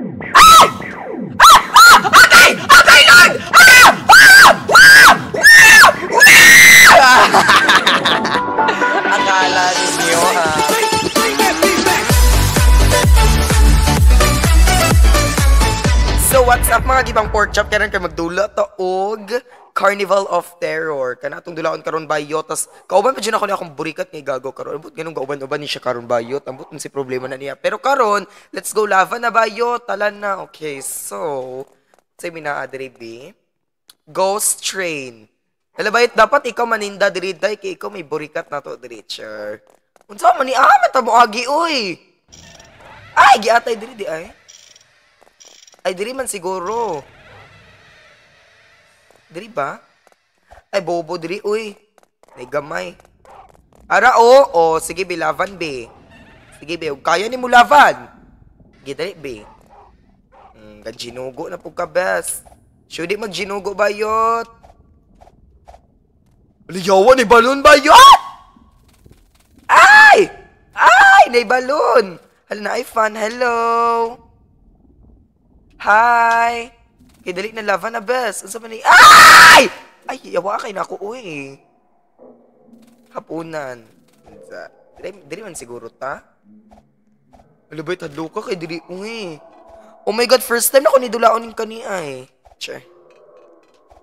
Ay! Okay! Okay, Lord! Akala ninyo, ha? So, what's up mga gibang pork chop? Kanan kayo magdula taog Carnival of Terror. Kana atong dulaon karon bayo. Tas, kauban pa dyan ako niya akong burikat ngay gago karon. Ambot ganun kauban-uban ni siya karon bayo. Ambot si problema na niya. Pero karon, let's go lava na bayo. Talan na. Okay, so, say minaadre B. Ghost Train. Halabait, dapat ikaw maninda diri day kay ikaw may burikat na to diri, sure. Unsa man ni mata mo agi oy. Ay, giatay diri di ay. Ay, diri man siguro. Diri ba? Ay, bobo diri, uy. May gamay. Ara, o. Sige, be, lavan, be. Sige, be. Kaya ni mo lavan. Sige, dali, be. Ginugo na po ka, best. Should di mag-ginugo, bayot. Liyawan, ni balon, bayot! Ay! Ay, na balon. Hala na, ay, fun. Hello. Hi! Kaya dali na lava na, best. Ang sabi ni... Ay! Ay, yawa kay na ako, uy. Hapunan. Dili man siguro ta? Alabay, tadlo ka kay dili, uy. Oh my God, first time na ako nidulaon yung kani, ay. Sure.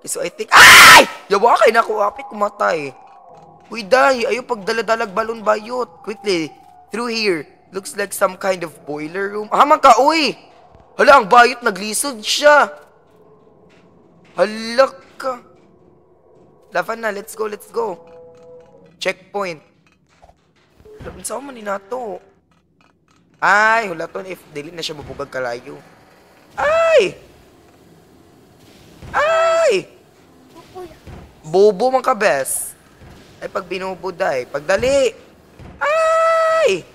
Okay, so I think... Ay! Yawa kay na ako, apit kumatay. Uy, day, ayaw pagdaladalag balon bayot. Quickly, through here. Looks like some kind of boiler room. Haman ka, uy! Hala, ang bayot, naglisod siya. Hala ka. Lavan na, let's go, let's go. Checkpoint. Laban saan man ni nato? Ay, hulaton if dili na siya mabugag kalayo. Ay! Ay! Bobo man ka, bes. Ay, pag binubuday. Pagdali. Ay!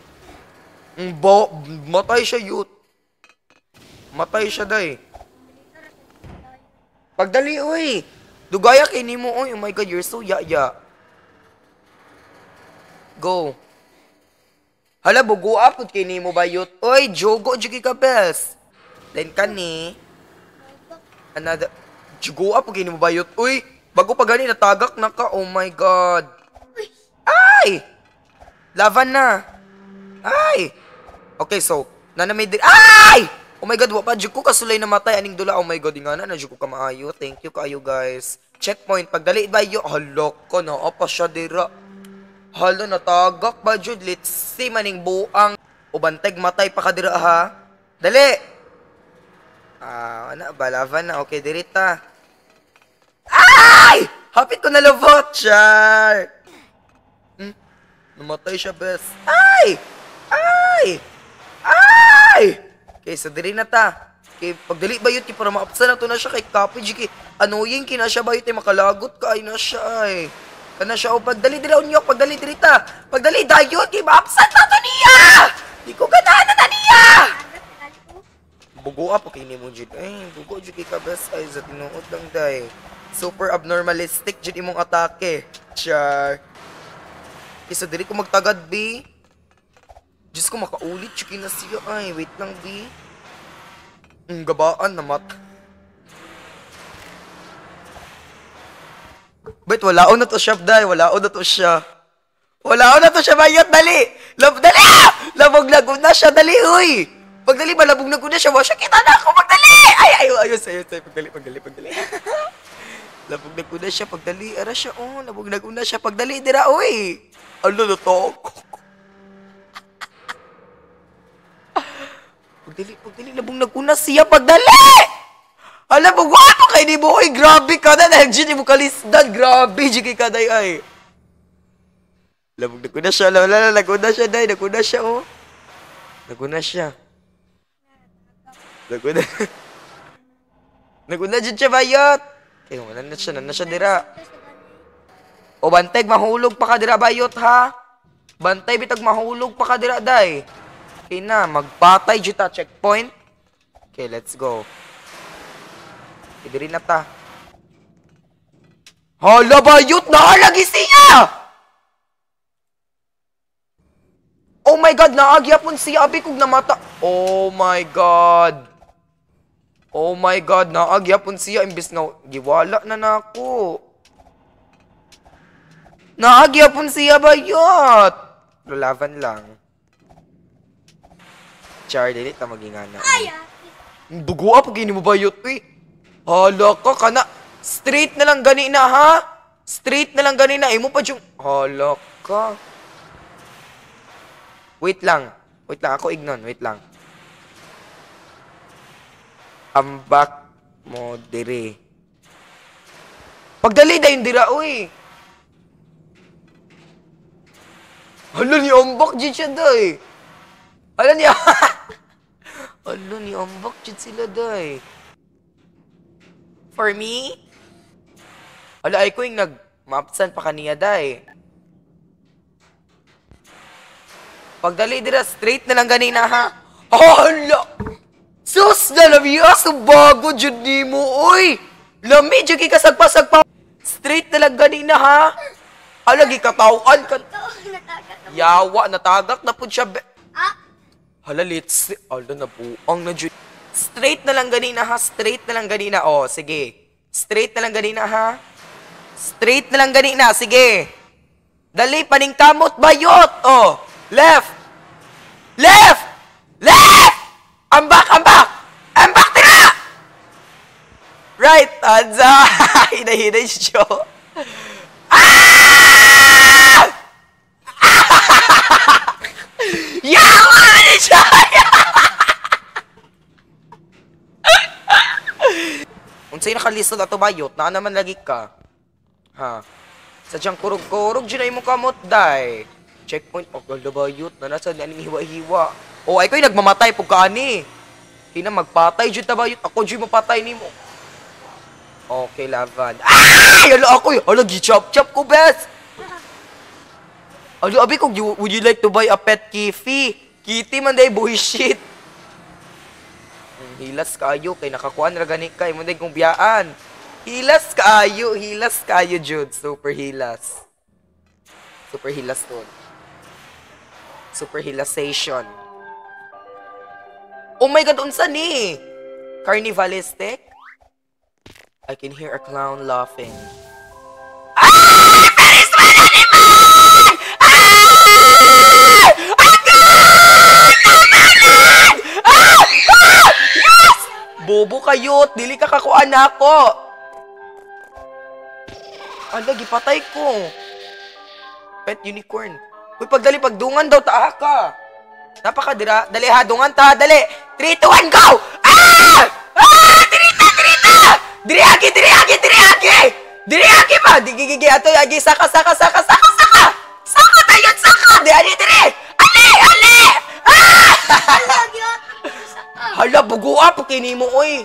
Matay siya, youth. Matay siya, day. Pagdali, uy. Dugaya kini mo, uy. Oh my God, you're so ya-ya. Go. Hala, bugo up. Kini mo ba, yut? Uy, jogo, jugi ka, best. Then, kani. Another. Jogo up. Kini mo ba, yut? Uy, bago pa gani, natagak na ka. Oh my God. Ay! Lavan na. Ay! Okay, so, nanamay din. Ay! Oh my God, wapa, dyan ko kasulay na matay. Aning dula, oh my God, nga na, dyan ko ka maayo. Thank you kaayo, guys. Checkpoint, pagdali ba yun? Hala ko na, apa siya dira. Hala, natagak ba dyan? Let's see, maning buang. O banteg, matay pa ka dira, ha? Dali! Ano ba, lavan na. Okay, dirita. Ay! Hapit ko na lavot, char! Namatay siya, best. Ay! Ay! Ay! Okay, so dili na ta. Okay, pagdali ba yun, para maapsa na to na siya kay Kapi, Jiki. Annoying, kina siya ba yun, makalagot ka, ay na siya, ay. Kana siya, o pagdali dila unyok, pagdali dirita. Pagdali dayot, kay maapsan na to niya! Di ko ganahan na niya! Bugo up, okay ni mo, Jid. Ay, bugo, Jiki ka, best, ay, sa tinuot lang, day. Super abnormalistic, Jid, imong atake. Char. Okay, so dili ko magtagad, B. Diyos ko, makaulit. Chuki na siya. Ay, wait lang, B. Gabaan na mat. Wait, walaon na to siya, day. Walaon na to siya. Walaon na to siya, bayot. Dali! Dali! Labog-lagog na siya. Dali, huy! Pagdali ba, labog-lagog na siya. Wasya, kita na ako. Pagdali! Ay, ayos. Pagdali. Labog-lagog na siya. Pagdali. Ara siya, oh. Labog-lagog na siya. Pagdali, dira, uy. Ano na to? Pagdali, labong naguna siya, pagdali! Alam mo, guwapo kay ni mo, oy, grabe ka na, nag-gin mo kalisdan, grabe, jiki ka, day, ay. Labong naguna siya, naguna siya, day, naguna siya, oh. Naguna siya. Naguna dyan siya, bayot. Okay, wala na siya, dira. O, bantay, mahulog pa ka, dira, bayot, ha? Bantay, bitag mahulog pa ka, dira, day. Okay na, magpatay dito checkpoint. Okay, let's go. Idiri na ta. Hala, bayot na lagi siya! Oh my God, naagyapon siya. Abi kong namata. Oh my God. Oh my God, naagyapon siya imbis nga giwala na nako. Naagyapon siya bayot. Lulavan lang. Char, dili ta magingana. Dugo pag ini mo bayot, uy. Hala ka, kana. Straight na lang gani na, ha? Straight na lang gani na. Imo pa yung... Hala ka. Wait lang. Wait lang, ako ignon. Wait lang. Ambak mo dire. Pagdali da yung dira, uy. Hala ni ambak dyan siya, day. Hala ni... Hala ni ambak dyan sila, day. For me? Hala, ay ko yung nag-mapsan pa kaniya, day. Pagdali dira, straight na lang ganina, ha? Hala! Sus na labiya, sa bago dyan di mo, uy! Lami, dyan kikasagpa-sagpa. Straight na lang ganina, ha? Hala, gikatawan ka. Yawa, natagak na po siya. Hala, let's see. Hala, nabuang na dyan. Straight na lang ganina, ha? Straight na lang ganina. Oh, sige. Straight na lang ganina, ha? Straight na lang ganina. Sige. Dali, paningkamot, bayot. Oh, left. Left! Left! Ambak, ambak! Ambak, tira! Right, Tanza! Hinahinay siya. Ah! Yawa na siya! Unsay nakalisod ato bayot, na naman lagi ka. Ha? Sadyang kurog-kurog, dyan ay mo kamot, day. Checkpoint, pagkalda bayot, na nasa aning hiwa-hiwa. O, ay ko'y nagmamatay po kaani. Kina magpatay, dyan tabayot. Ako dyan mapatay ni mo. Okay, laban. Ay! Hala ako, hala, gi-chop-chop ko, best. Hala, abi ko, would you like to buy a pet Kifi? Kitty man day, bullshit. Hilas kayo, kay nakakuan raganik kay mo day kong biyaan. Hilas kayo, Jude. Super hilas. Super hilas nun. Super hilasation. Oh my God, unsa ni? Carnivalistic? I can hear a clown laughing. Ah! Paris man animal! Ah! Yes! Bobo kayo, dili ka kakuan ako. Ala, gipatay ko. Pet unicorn. Uy, pagdali, pagdungan daw, taa ka. Napakadira. Dali ha, dungan ta, dali. 3, 2, 1, go! Ah! Ah! Dirita! Diriagi! Diriagi pa! Digigigi, ato, agi, saka! Saka tayo, saka! Di, diri! Ali! Ah! Hala, bugua, pukini mo, uy.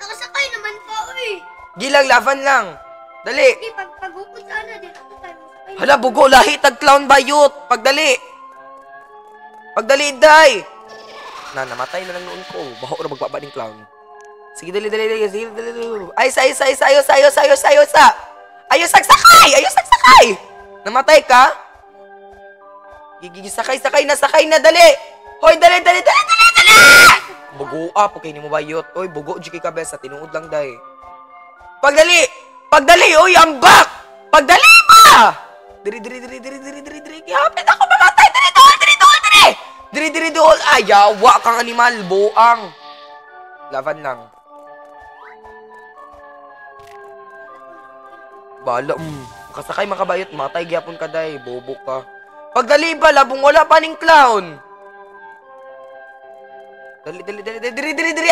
Nakasakay naman pa, uy. Gilang, laban lang. Dali. Hindi, pag-upod sana din ako tayo. Hala, bugo, lahi, tag-clown bayot. Pagdali, day. Namatay na lang noon ko. Baho na magbaba ng clown. Sige, dali. Sige, dali. Ayos. Ayos, sagsakay. Namatay ka? Gigi, sakay na, dali. Hoy, dali. Bugo, pagkay ni mo bayot. Oy, bugo, jiki ka, besa. Tinuod lang, day. Pagdali, oy, ambak. Pagdali ba? Diri. Hapit ako mamatay. Diri dool. Ayawa kang animal, buang. Laban lang. Bala, kasakay makabayot, matay gyapon ka, day. Bobo ka. Pagdali ba, labong wala pa ning clown. Dali.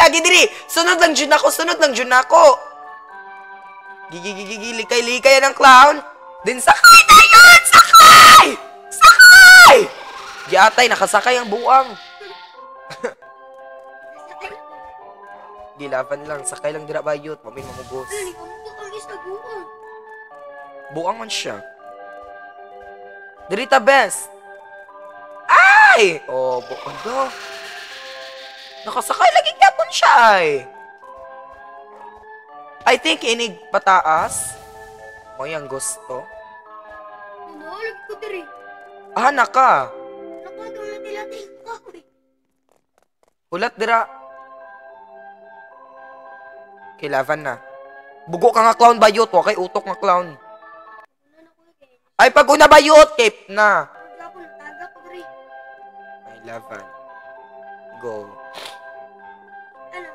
Agi, diri. Sunod lang dyan ako. Gigi, likay yan ang clown. Then sakay tayo! Sakay! Giatay, nakasakay ang buang. Gilaban lang, sakay lang dira bayot, mamay mamugos. Ay, kumpok ang isa buong. Buang man siya. Dirita, best. Ay! Oh, buang. Nakasakay lagi kapon siya, ay. I think inig pataas. O yung gusto. Nalag ko diri. Ah, naka. Nakadaw na tilating ka, uy. Ulat dira. Okay, laban na. Bugo ka nga clown bayot, wa kay utok nga clown. Ano na ko kay. Ay, pag una bayot, cape na. Huwag ako nataga ko diri. Ay, laban. Go. Ano?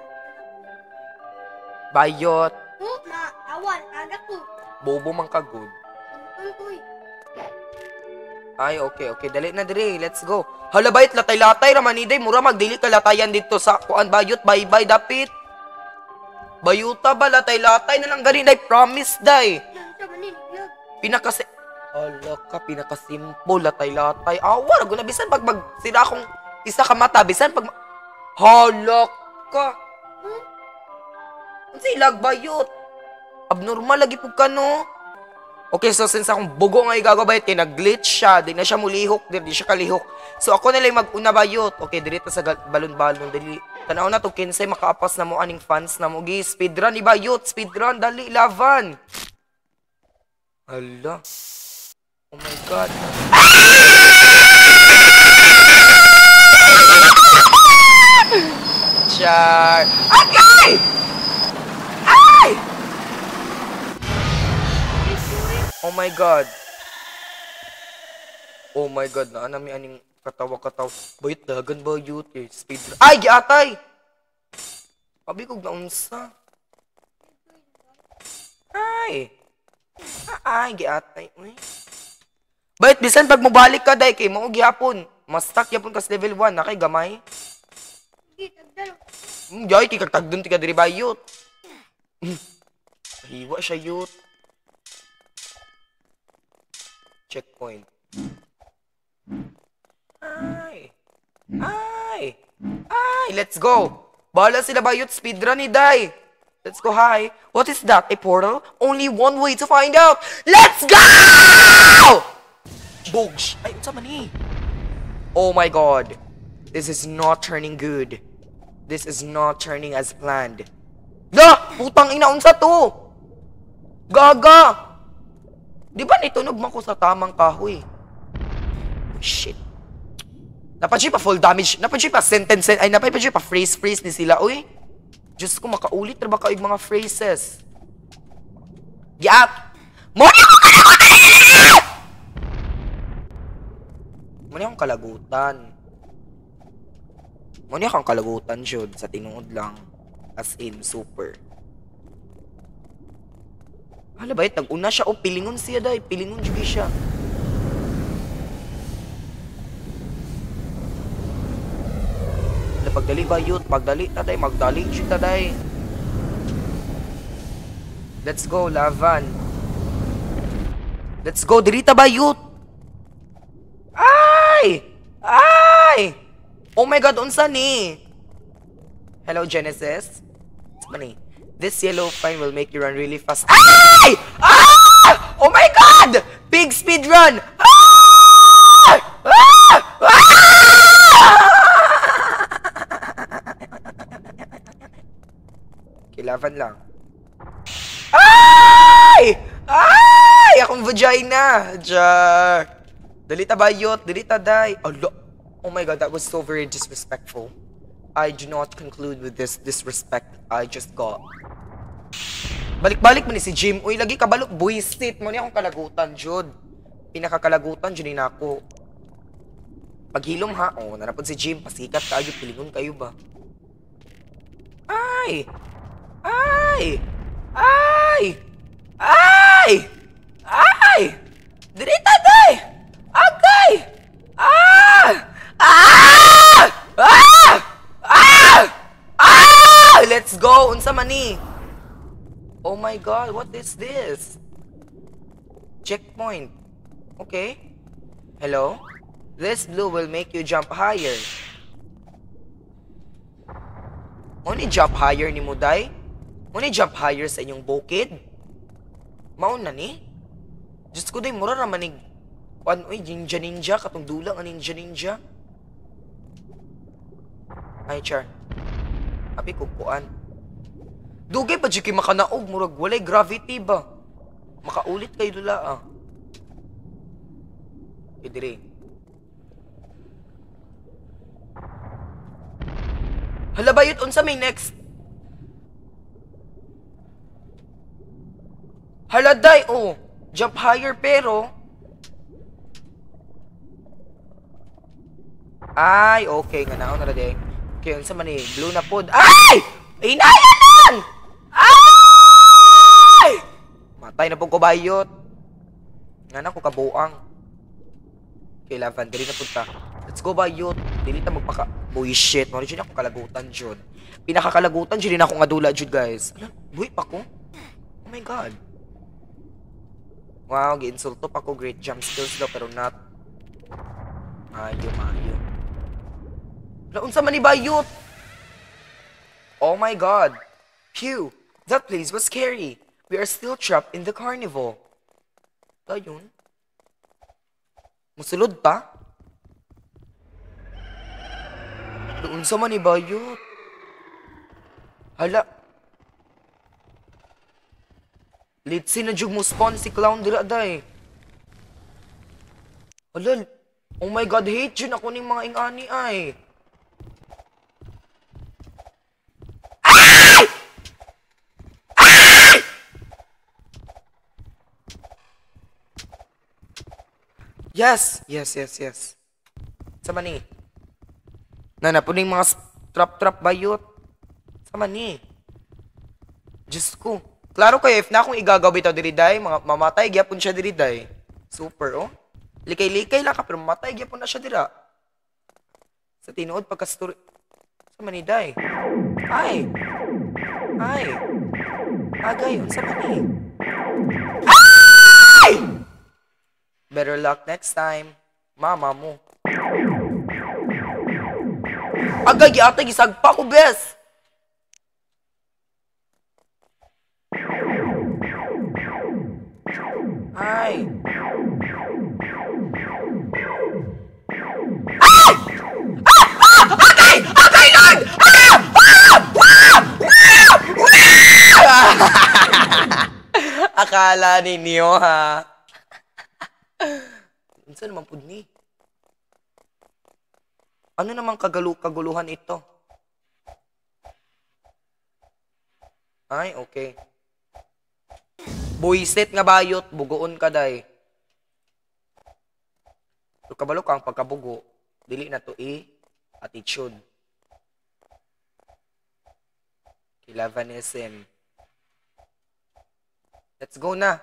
Bayot. Oh, na awan, taga ko. Bobo man ka good. Tungtol ko eh. Ay, okay. Dali na dire. Let's go. Hala, bayot, latay-latay, ramaniday. Mura magdili ka latayan dito sa kuan bayot. Bye-bye, dapit. Bayuta ba, latay-latay na lang ganin, day. Promise, day. Yan siya manin, yag. Pinakasi... Hala ka, pinakasimple, latay-latay. Awa, rago na, bisan pag magsira akong isa ka mata, bisan pag... Hala ka. Hmm? Ang silag bayot. Abnormal lagi po ka, no? Okay, so since akong bugo nga igagabayot, kaya nag-glitch siya, di na siya mulihok, di siya kalihok. So ako na lang mag-una bayot. Okay, dirita sa balon-balon, dali. Tanaw na to, kinsay makaapas na mo aning fans na mo. Gi, speedrun, ibayot, speedrun, dali, lavan. Hala. Oh my God. Char. Okay! Ay! Oh my God. Oh my God, naanami aning katawa-kataw. Bayot dagan ba yut eh. Speedrun. Ay, giatay! Sabi ko naunsa. Ay. Ay, giatay. Uy. Bayot, bisan pag mubalik ka, day, kay mo gihapon. Mas stuck yapon kas level 1, na kay gamay. Sige, tagdalo. Jay, kikagtagdun ti ka diri bayot. Hiwa siya yut. Checkpoint. Ay. Let's go. Bahala sila bayot, speedrun ni Day. Let's go, hi. What is that? A portal? Only one way to find out. Let's go! Bogs. Ay, unsa man ni? Oh my God. This is not turning good. This is not turning as planned. Da! Putang ina, unsa to? Gaga! Di ba nitunog man ko sa tamang kahoy? Oh, shit. Napansin pa full damage. Napansin pa sentence. Ay, napansin pa phrase ni sila. Uy. Diyos ko, makaulit na ba kayo mga phrases? Yap! Muna akong kalagutan. Muna akong kalagutan, Jod. Sa tinuod lang. As in, super. Hala ba, nag-una siya. O, pilingon siya, day. Pilingon juga siya. Hala, pagdali ba, yut? Pagdali, taday. Magdali siya, taday. Let's go, lavan. Let's go, dirita ba, yut? Ay! Ay! Oh my God, unsa ni? Hello, Genesis? What's ba ni? This yellow pine will make you run really fast. Ay! Ah! Oh my God! Big speed run! Ah! Ah! Ah! Kilavan lang. Ay! Ay! Akong vagina! Jar! Dalita bayot! Dalita day! Oh my God, that was so very disrespectful. I do not conclude with this disrespect I just got. Balik-balik mo ni si Jim. Uy, lagi kabalok. Buisit mo niya akong kalagutan, Jod. Pinakakalagutan, Jod na ako. Paghilom ha. Oh, narapod si Jim. Pasikat kayo. Pilingon kayo ba? Ay! Ay! Ay! Ay! Ay! Dirita day! Agay! Ah! Ah! Ah! Ah! Ah! Let's go! Unsa man ni? Oh my God, what is this? Checkpoint. Okay. Hello? This blue will make you jump higher. Muna jump higher ni Muday? Muna jump higher sa inyong bukid? Maun na ni? Diyos ko day, mura naman ni... Uy, ninja, katong dulang ang ninja. Ay, char. Abi kukuan. Dugay pa jiki makanaog, murag walay gravity ba? Makaulit kayo dula ah. Idiri. Hala bayot unsa may next? Hala, day, oh. Jump higher, pero... Ay, okay. Nga naon na day. Okay, unsa man eh. Blue na pod. Ay! Inayanan! Ay! Matay na po ko bayot. Nga na ko kabuang. Okay, Lavan. Dili na punta. Let's go bayot. Dili ta magpaka... Boy, shit. Mali dyan ako kalagutan, Jud. Pinakakalagutan, dyan ako nga dula, Jud, guys. Alam, buhay pa ko. Oh my God. Wow, gi-insulto pa ko. Great jump skills daw, pero not. Mayo. Naunsa man ni bayot? Oh my God. Phew, that place was scary. We are still trapped in the carnival. Ayun. Musulod pa? Naunsa man ni bayot? Hala. Litsi na jug mo spawn si clown dira day. Hala. Oh my God, hate yun ako ng mga ingani ay. Yes. Sama ni. Puning mga trap bayot. Sama ni. Diyos ko. Klaro kayo, if na akong igagaw ito diriday, mamatay, gyapon siya diriday. Super, oh. Likay-likay lang ka, pero mamatay, gyapon na siya dira. Sa tinuod, pagka-story. Sama ni, day. Ay. Agay, sama ni. Ay! Better luck next time. Mama mo. Agay, ata gisagpa ko, bes. Ay. Ay! Agay, Lord! Akala ninyo, ha? Saan naman po ni? Ano namang kaguluhan ito? Ay, okay. Buisit nga bayot, bugoon ka day. So, kabalo ka ang pagkabugo, dili na to attitude. Kilavanism. Let's go na.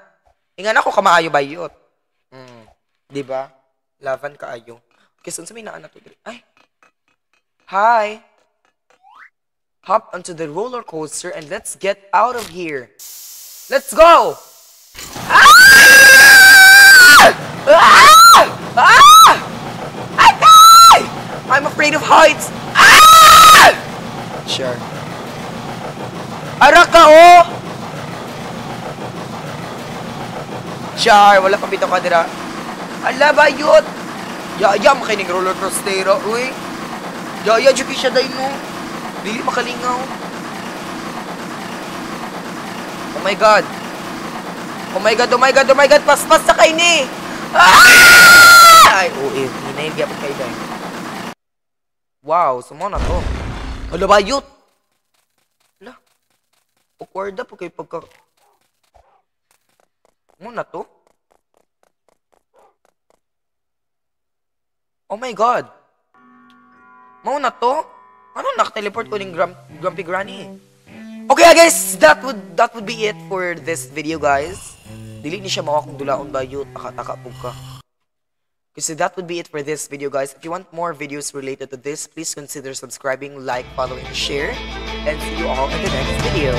Ingan ako kamaayo bayot. Diba? Lavan kaayo. Okay, so sabi na to. Ay. Hi. Hop onto the roller coaster and let's get out of here. Let's go! I'm afraid of heights. Sure. Ara ka, oh! Char, wala pa bitaw ka dira. Ala, bayot! Yaya, makinig roller coaster, uy. Yaya, juki siya dahi, no? Dili makalingaw. Oh my God. Paspas sa kayo ni. Ay, uy. Hinayin kaya po kayo dahi. Wow, sumona to. Ala, bayot! Ala. Awkward po kayo pagka... Muna to? Oh my God. Mauna to? Ano nakateleport ko ng Grumpy Granny? Okay guys, that would be it for this video guys. Dili ni siya mawa kung dulaon bayot, taka po ka. So that would be it for this video guys. If you want more videos related to this, please consider subscribing, like, follow, and share. And see you all in the next video.